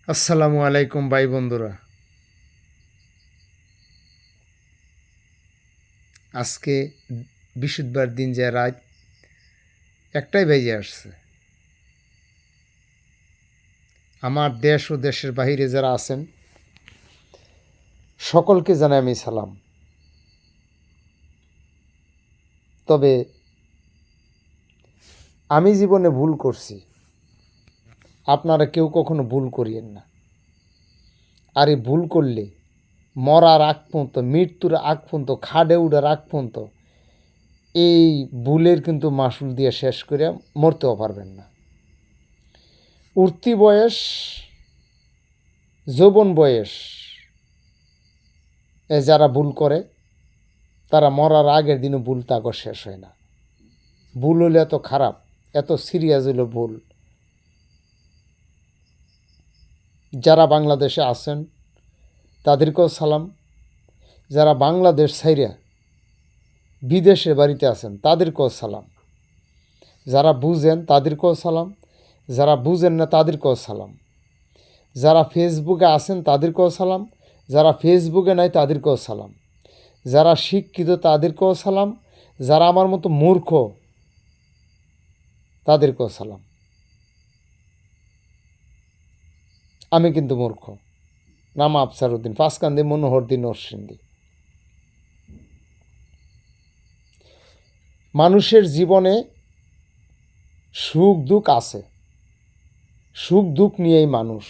আসসালামু আলাইকুম ভাই বন্ধুরা। আজকে বৃহস্পতিবার দিন যে রাত একটাই বেজে আসছে। আমার দেশ ও দেশের বাহিরে যারা আছেন সকলকে জানাই আমি সালাম। তবে আমি জীবনে ভুল করছি, আপনারা কেউ কখনো ভুল করিয়েন না। আর এই ভুল করলে মরার আগ পর্যন্ত, মৃত্যুর আগ পর্যন্ত, খাডে উঠার আগ পর্যন্ত এই ভুলের কিন্তু মাসুল দিয়ে শেষ করে মরতেও পারবেন না। উঠতি বয়স, যৌবন বয়স যারা ভুল করে তারা মরার আগের দিনও ভুল তাকে শেষ হয় না। ভুল হলে এত খারাপ, এত সিরিয়াস হলো ভুল। যারা বাংলাদেশে আছেন তাদেরকেও সালাম, যারা বাংলাদেশ ছাইরা বিদেশে বাড়িতে আছেন তাদেরকেও সালাম, যারা বুঝেন তাদেরকেও সালাম, যারা বুঝেন না তাদেরকেও সালাম, যারা ফেসবুকে আছেন তাদেরকেও সালাম, যারা ফেসবুকে নাই তাদেরকেও সালাম, যারা শিক্ষিত তাদেরকেও সালাম, যারা আমার মতো মূর্খ তাদেরকেও সালাম। আমি কিন্তু মূর্খ, নাম আফসারউদ্দিন, পাঁচকান্দি মনোহরদী নরসিংদী। মানুষের জীবনে সুখ দুঃখ আছে, সুখ দুঃখ নিয়েই মানুষ।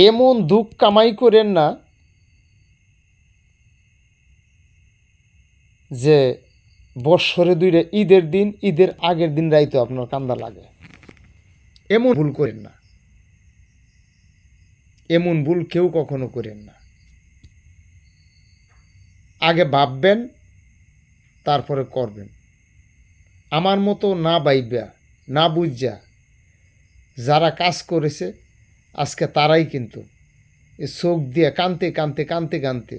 এমন দুঃখ কামাই করেন না যে বৎসরে দুইটা ঈদের দিন, ঈদের আগের দিন রাইতে আপনার কান্দা লাগে। এমন ভুল করেন না, এমন ভুল কেউ কখনো করেন না। আগে ভাববেন তারপরে করবেন। আমার মতো না ভাইবা না বুঝা যারা কাজ করেছে আজকে তারাই কিন্তু এই চোখ দিয়ে কানতে কানতে কানতে কানতে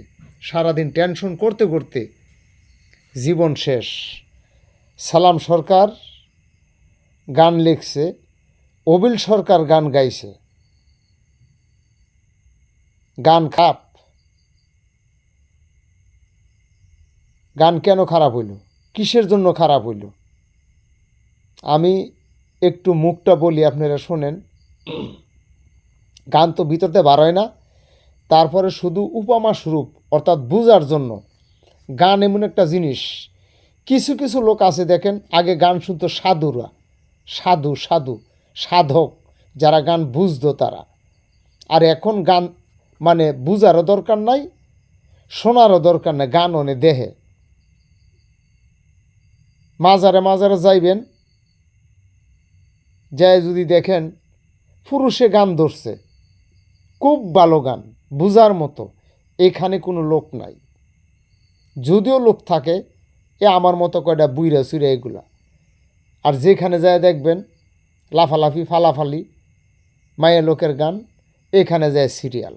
সারাদিন টেনশন করতে করতে জীবন শেষ। সালাম সরকার গান লিখছে, অবিল সরকার গান গাইছে। গান খারাপ, গান কেন খারাপ হইল, কিসের জন্য খারাপ হইল? আমি একটু মুখটা বলি, আপনারা শোনেন। গান তো ভিতরতে বার হয় না, তারপরে শুধু উপমা স্বরূপ অর্থাৎ বুঝার জন্য গান এমন একটা জিনিস। কিছু কিছু লোক আছে দেখেন, আগে গান শুনতো সাধুরা, সাধু সাধু সাধক, যারা গান বুঝতো তারা। আর এখন গান মানে বুঝারও দরকার নাই, শোনারও দরকার নাই, গান অনে দেহে। মাজারে মাজারে যাইবেন, যাই যদি দেখেন পুরুষে গান ধরছে, খুব ভালো গান, বুঝার মতো, এখানে কোনো লোক নাই। যদিও লোক থাকে আমার মতো কয়টা বুইরা চুইরা এগুলা। আর যেখানে যায় দেখবেন লাফালাফি ফালাফালি মায়ের লোকের গান, এখানে যায় সিরিয়াল।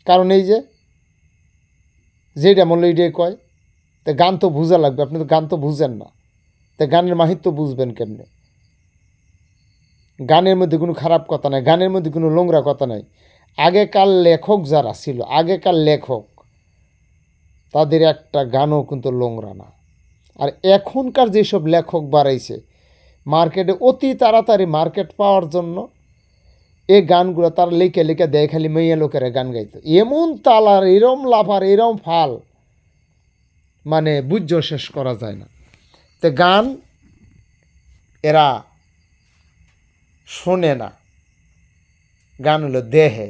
কারণ এই যে যেটা মূল্য এইটাই কয়, তা গান তো বুঝা লাগবে, আপনি তো গান তো বুঝেন না, তা গানের মাহিত্য বুঝবেন কেমনে? গানের মধ্যে কোনো খারাপ কথা নাই, গানের মধ্যে কোনো নোংরা কথা নাই। আগেকার লেখক যারা ছিল, আগেকার লেখক, তাদের একটা গানও কিন্তু নোংরা না। আর এখনকার যেসব লেখক বাড়াইছে মার্কেটে অতি তাড়াতাড়ি মার্কেট পাওয়ার জন্য, এই গানগুলো তারা লেখে লেখে দেয়, খালি মেয়ে লোকেরা গান গাইতো। এমন তালার, এরম লাফার, এরম ফাল, মানে বুঝ্য শেষ করা যায় না। তো গান এরা শোনে না, গান হলো দেহে।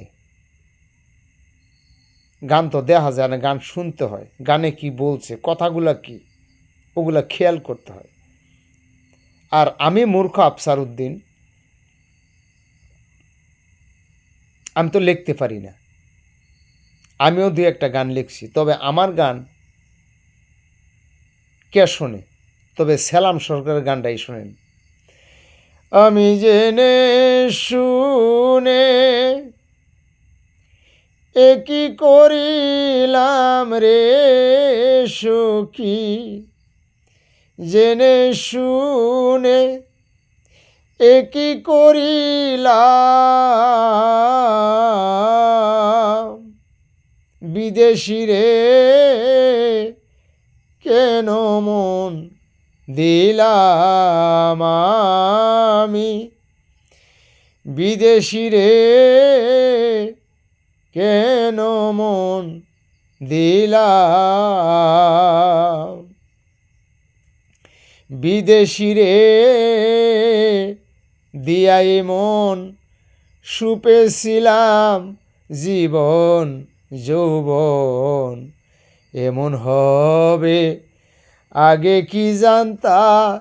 গান তো দেখা যায় না, গান শুনতে হয়। গানে কি বলছে, কথাগুলো কি, ওগুলা খেয়াল করতে হয়। আর আমি মূর্খ আফসারউদ্দিন, আমি তো লিখতে পারি না। আমিও দুই একটা গান লিখছি, তবে আমার গান কে শোনে? তবে সালাম সরকারের গানটাই শোনেন। আমি জেনে শুনে একই করিলাম রে সখী, জেনে শুনে একই করিলাম বিদেশি রে কেন মন দিলাম আমি বিদেশি রে কেন মন দিলাম বিদেশি রে দিয়াই মন সুপেছিলাম জীবন যৌবন এমন হবে আগে কি জানতাম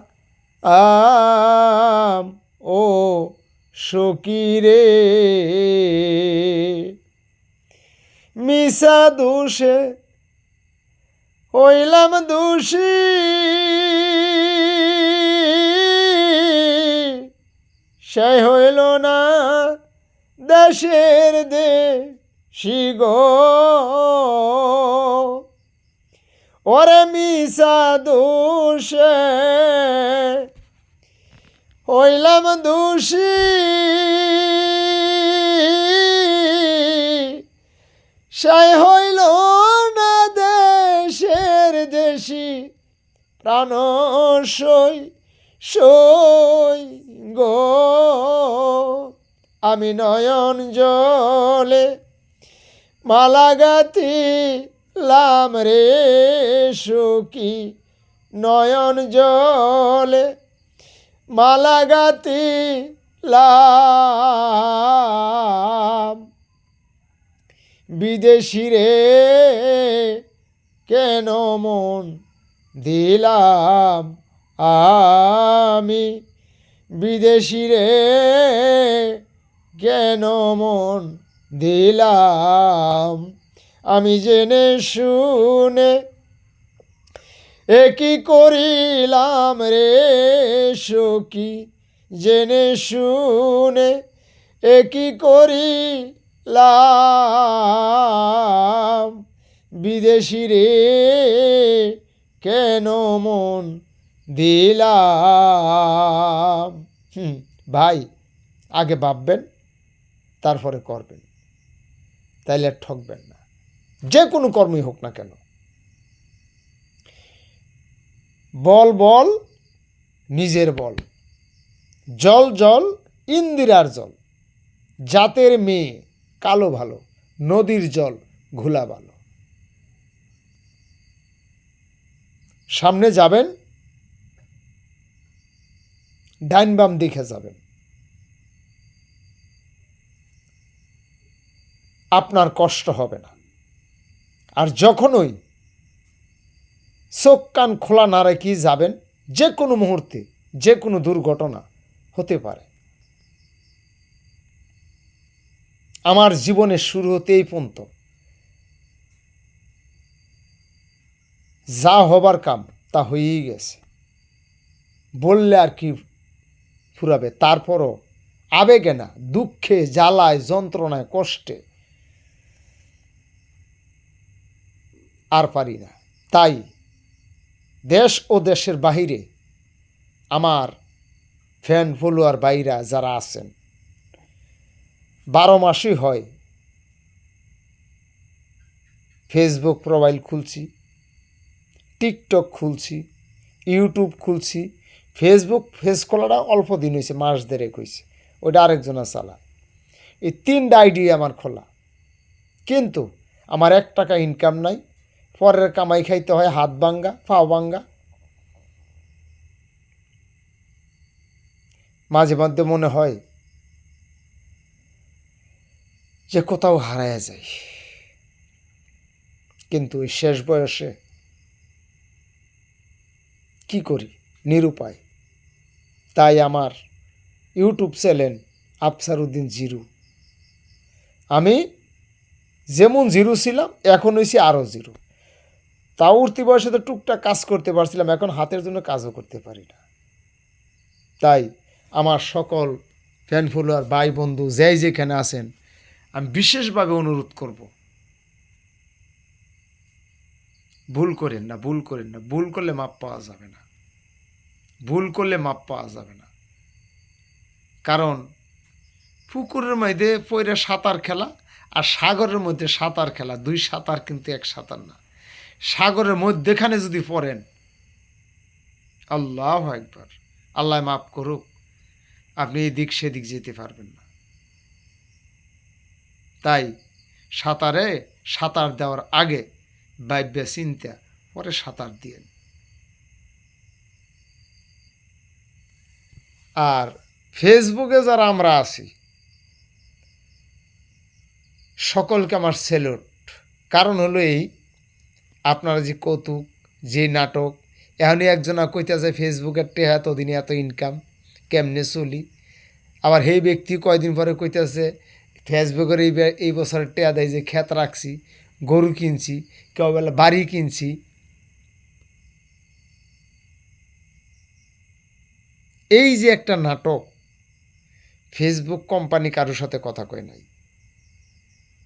ও সখী রে মিছা দোষে হইলাম দোষী সে হইল না দেশের দেশি গো ওরে মিছা দোষে হইলাম দোষী সে হইল না দেশের দেশি প্রাণ সই সই গো আমি নয়ন জলে মালা গাঁথিলাম রে সখী নয়ন জলে মালা গাঁথিলাম বিদেশি রে কেন মন দিলাম আমি বিদেশি রে কেন মন দিলাম আমি জেনে শুনে একই করিলাম রে সখী জেনে শুনে একই করিলাম বিদেশি রে কেন মন দিলাম ভাই আগে ভাববেন তারপরে করবেন তাইলে আর ঠকবেন না যে কোনো কর্মই হোক না কেন বল বল নিজের বল জল জল ইন্দিরার জল জাতের মেয়ে কালো ভালো নদীর জল ঘোলা ভালো সামনে যাবেন ডাইন বাম দেখে যাবেন আপনার কষ্ট হবে না আর যখনই চোখ কান খোলা না রেখে যাবেন যে কোনো মুহূর্তে যে কোনো দুর্ঘটনা হতে পারে আমার জীবনের শুরু হতে এই পর্যন্ত যা হবার কাম তা হয়েই গেছে বললে আর কি ফুরাবে তারপরও আবেগে না দুঃখে জ্বালায় যন্ত্রণায় কষ্টে আর পারি না তাই দেশ ও দেশের বাহিরে আমার ফ্যান ফলোয়ার বাইরা যারা আছেন 12 মাসই হয় ফেসবুক প্রোফাইল খুলছি টিকটক খুলছি ইউটিউব খুলছি ফেসবুক ফেস খোলাটা অল্প দিন হয়েছে মাস দেড়েক হয়েছে ওটা আরেকজনা চালা এই 3টা আইডি আমার খোলা কিন্তু আমার 1 টাকা ইনকাম নাই পরের কামাই খাইতে হয় হাত ভাঙ্গা পা ভাঙ্গা মাঝে মধ্যে মনে হয় যে কোথাও হারায়া যায় কিন্তু এই শেষ বয়সে কি করি নিরুপায় তাই আমার YouTube channel Afsar Uddin zero আমি যেমন জিরো ছিলাম এখন হয়েছি আরও জিরো তাও উঠতি বয়সে তো টুকটাক কাজ করতে পারছিলাম এখন হাতের জন্য কাজও করতে পারি না তাই আমার সকল ফ্যান ফলোয়ার ভাই বন্ধু যেখানে আছেন আমি বিশেষভাবে অনুরোধ করব ভুল করেন না ভুল করেন না ভুল করলে মাপ পাওয়া যাবে না ভুল করলে মাপ পাওয়া যাবে না কারণ পুকুরের মধ্যে পইরা সাঁতার খেলা আর সাগরের মধ্যে সাঁতার খেলা, দুই সাঁতার কিন্তু এক সাঁতার না। সাগরের মধ্যেখানে যদি পড়েন, আল্লাহু আকবার, আল্লাহ মাফ করুক, আপনি এদিক সেদিক যেতে পারবেন না। তাই সাঁতার দেওয়ার আগে ভাইব্যা চিন্তা পরে সাঁতার দিয়েন। আর ফেসবুকে যারা আমরা আছি সকলকে আমার সেলুট। কারণ হলো এই, আপনারা যে কৌতুক, যে নাটক, এখনই একজনা কইতেছে ফেসবুকের টেহা এতদিনে এত ইনকাম, কেমনে চলি। আবার সেই ব্যক্তি কয়দিন পরে কইতেছে ফেসবুকের এই বছরের টেহা দেয় যে ক্ষেত রাখছি, গরু কিনছি, কেউ বলে বাড়ি কিনছি। এই যে একটা নাটক, ফেসবুক কোম্পানি কারোর সাথে কথা কয় নাই।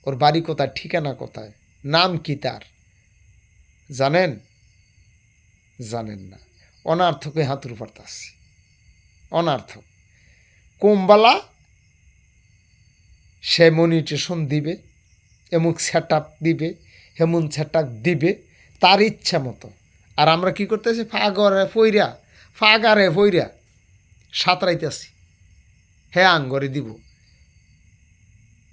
ওর বাড়ি কোথায়, ঠিকানা কোথায়, নাম কি তার জানেন? জানেন না। অনার্থকে হাতুর পারতাছি, অনার্থক। কোমবালা সে মনিটেশন দিবে, এমন সেট আপ দিবে, হেমন সেট আপ দিবে তার ইচ্ছা মতো। আর আমরা কি করতেছি, ফাগারে ফইরা সাঁতরাইতেছি, হ্যাঁ আঙ্গরে দিব।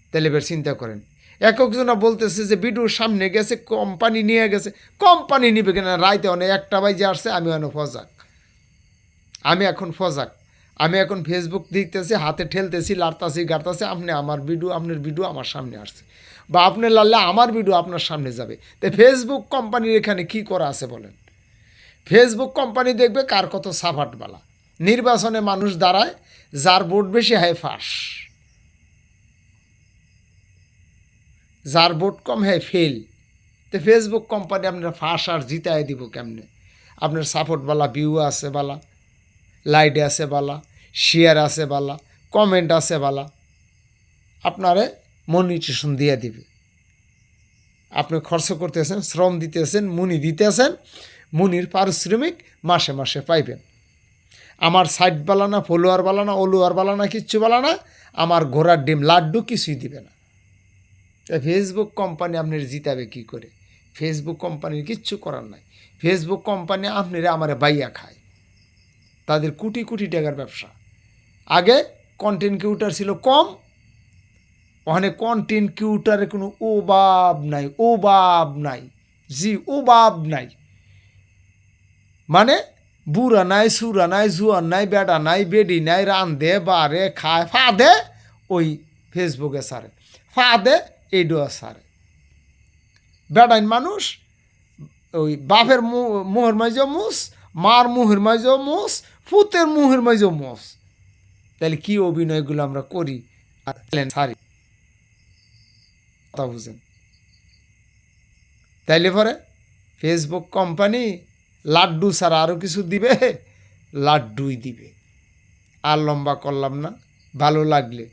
তাহলে এবার চিন্তা করেন, একজনা বলতেছে যে বিডুর সামনে গেছে, কোম্পানি নিয়ে গেছে। কোম্পানি নিবে কিনা, রাইতে অনেক 1টা বাজে আসছে, আমি এখন ফজাক। আমি এখন ফেসবুক দেখতেছি, হাতে ঠেলতেছি, লাড়তাছি, গাড়তাছি, আপনি আমার ভিডিও, আপনার ভিডিও আমার সামনে আসছে, বা আপনি লাড়লে আমার ভিডিও আপনার সামনে যাবে। তাই ফেসবুক কোম্পানির এখানে কি করা আছে বলেন? ফেসবুক কোম্পানি দেখবে কার কত সাফাটবালা। নির্বাচনে মানুষ দাঁড়ায়, যার ভোট বেশি হয় ফাঁস, যার ভোট কম হয় ফেল। তো ফেসবুক কোম্পানি আপনার ফাঁস আর জিতায় দিব কেমনে? আপনার সাপোর্টবালা, ভিউ আছে বালা, লাইট আছে বালা, শেয়ার আছে বালা, কমেন্ট আছে বালা, আপনারে মনিটেশন দিয়ে দিবে। আপনি খরচ করতেছেন, শ্রম দিতেছেন, মুনি দিতেছেন, মুনির পারিশ্রমিক মাসে মাসে পাইবেন। আমার সাইড বালা না, ফলোয়ার বালা না, অলুয়ার বালা না, কিচ্ছু বালা না, আমার ঘোড়ার ডিম লাড্ডু কিছুই দিবে না। ফেসবুক কোম্পানি আপনার জিতাবে কি করে? ফেসবুক কোম্পানির কিচ্ছু করার নাই। ফেসবুক কোম্পানি আপনারা আমারে বাইয়া খায়, তাদের কোটি কোটি টাকার ব্যবসা। আগে কন্টেন্ট ক্রিয়েটর ছিল কম, ওখানে কন্টেন্ট ক্রিয়েটরের কোনো অভাব নাই, জি অভাব নাই। মানে বুড়া নাই, সুরা নাই, জুয়ান নাই, বেডা নাই, বেডি নাই, রান্ধে বারে খায়, ফাঁদে ওই ফেসবুকে সারে, ফাঁদে এইডোয়া সারে। বেড়াইন মানুষ ওই বাপের মুহের মাঝে মুস, মার মুহের মাঝে মুস, ফুতের মুহের মাঝে মুস। তাহলে কি অভিনয়গুলো আমরা করি আর সারি, কথা বুঝেন? তাইলে পরে ফেসবুক কোম্পানি লাড্ডু ছাড়া আরও কিছু দিবে, লাড্ডুই দিবে। আর লম্বা করলাম না, ভালো লাগলে,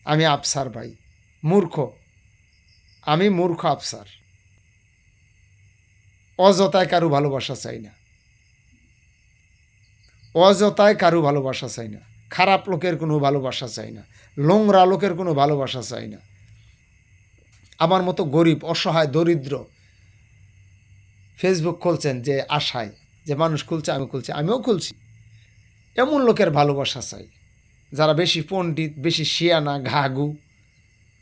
আমি আফসার ভাই, আমি মূর্খ আফসার। অযথায় কারো ভালোবাসা চাই না, অযথায় কারো ভালোবাসা চাই না, খারাপ লোকের কোনো ভালোবাসা চাই না, নোংরা লোকের কোনো ভালোবাসা চাই না। আমার মতো গরিব, অসহায়, দরিদ্র ফেসবুক খুলছেন যে আশায়, যে মানুষ খুলছে, আমিও খুলছি, এমন লোকের ভালোবাসা চাই যারা বেশি পণ্ডিত, বেশি শিয়ানা, ঘাগু,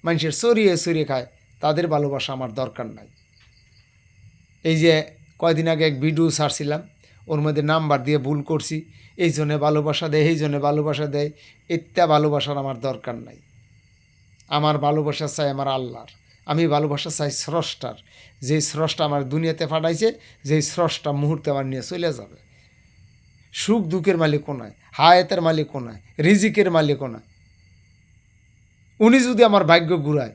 মানুষের সরিয়ে খায়, তাদের ভালোবাসা আমার দরকার নাই। এই যে কয়দিন আগে এক ভিডিও ছাড়ছিলাম, ওর মধ্যে নাম্বার দিয়ে ভুল করছি, এই জন্যে ভালোবাসা দেয়, এই জন্যে ভালোবাসা দেয়, এটা ভালোবাসার আমার দরকার নাই। আমার ভালোবাসা চাই আমার আল্লাহর, আমি ভালোবাসা চাই স্রষ্টার, যেই স্রষ্টা আমার দুনিয়াতে পাঠাইছে, যেই স্রষ্টা মুহূর্তে আমার নিয়ে চলে যাবে। সুখ দুঃখের মালিকও নয়, হায়াতের মালিকও নয়, রিজিকের মালিকও নয়। উনি যদি আমার ভাগ্য ঘুরায়,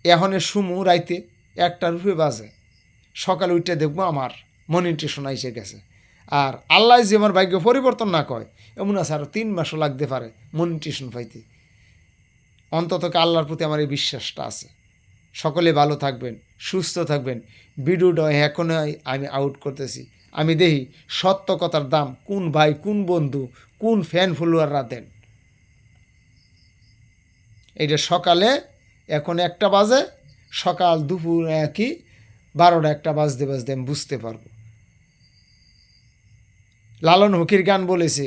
এখনের সুমু রাইতে 1টা রুপে বাজে, সকালে উঠে দেখবো আমার মনিটেশন এসে গেছে। আর আল্লাহ যে আমার ভাগ্য পরিবর্তন না কয়, এমন আছে আরও 3 মাসও লাগতে পারে মনিটেশন পাইতে। অন্তত আল্লাহর প্রতি আমার এই বিশ্বাসটা আছে। সকলে ভালো থাকবেন, সুস্থ থাকবেন। ভিডিওটা এখনই আমি আউট করতেছি। আমি দেখি সত্য কথার দাম কোন ভাই, কোন বন্ধু, কোন ফ্যান ফলোয়াররা দেন। এইটা সকালে, এখন 1টা বাজে, সকাল দুপুর একই 12টা 1টা বাজতে বাজতে আমি বুঝতে পারবো। লালন ফকির গান বলেছে,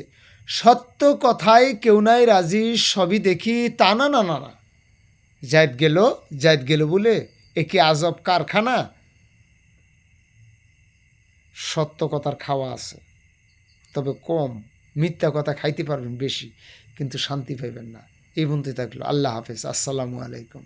সত্য কথায় কেউ নাই রাজি, সবই দেখি তা না না না না, জায়দ গেল বলে এ কি আজব কারখানা। সত্য কথার খাওয়া আছে, তবে কম। মিথ্যা কথা খাইতে পারবেন বেশি, কিন্তু শান্তি পাইবেন না। এই বন্ধু থাকলো। আল্লাহ হাফেজ, আসসালামু আলাইকুম।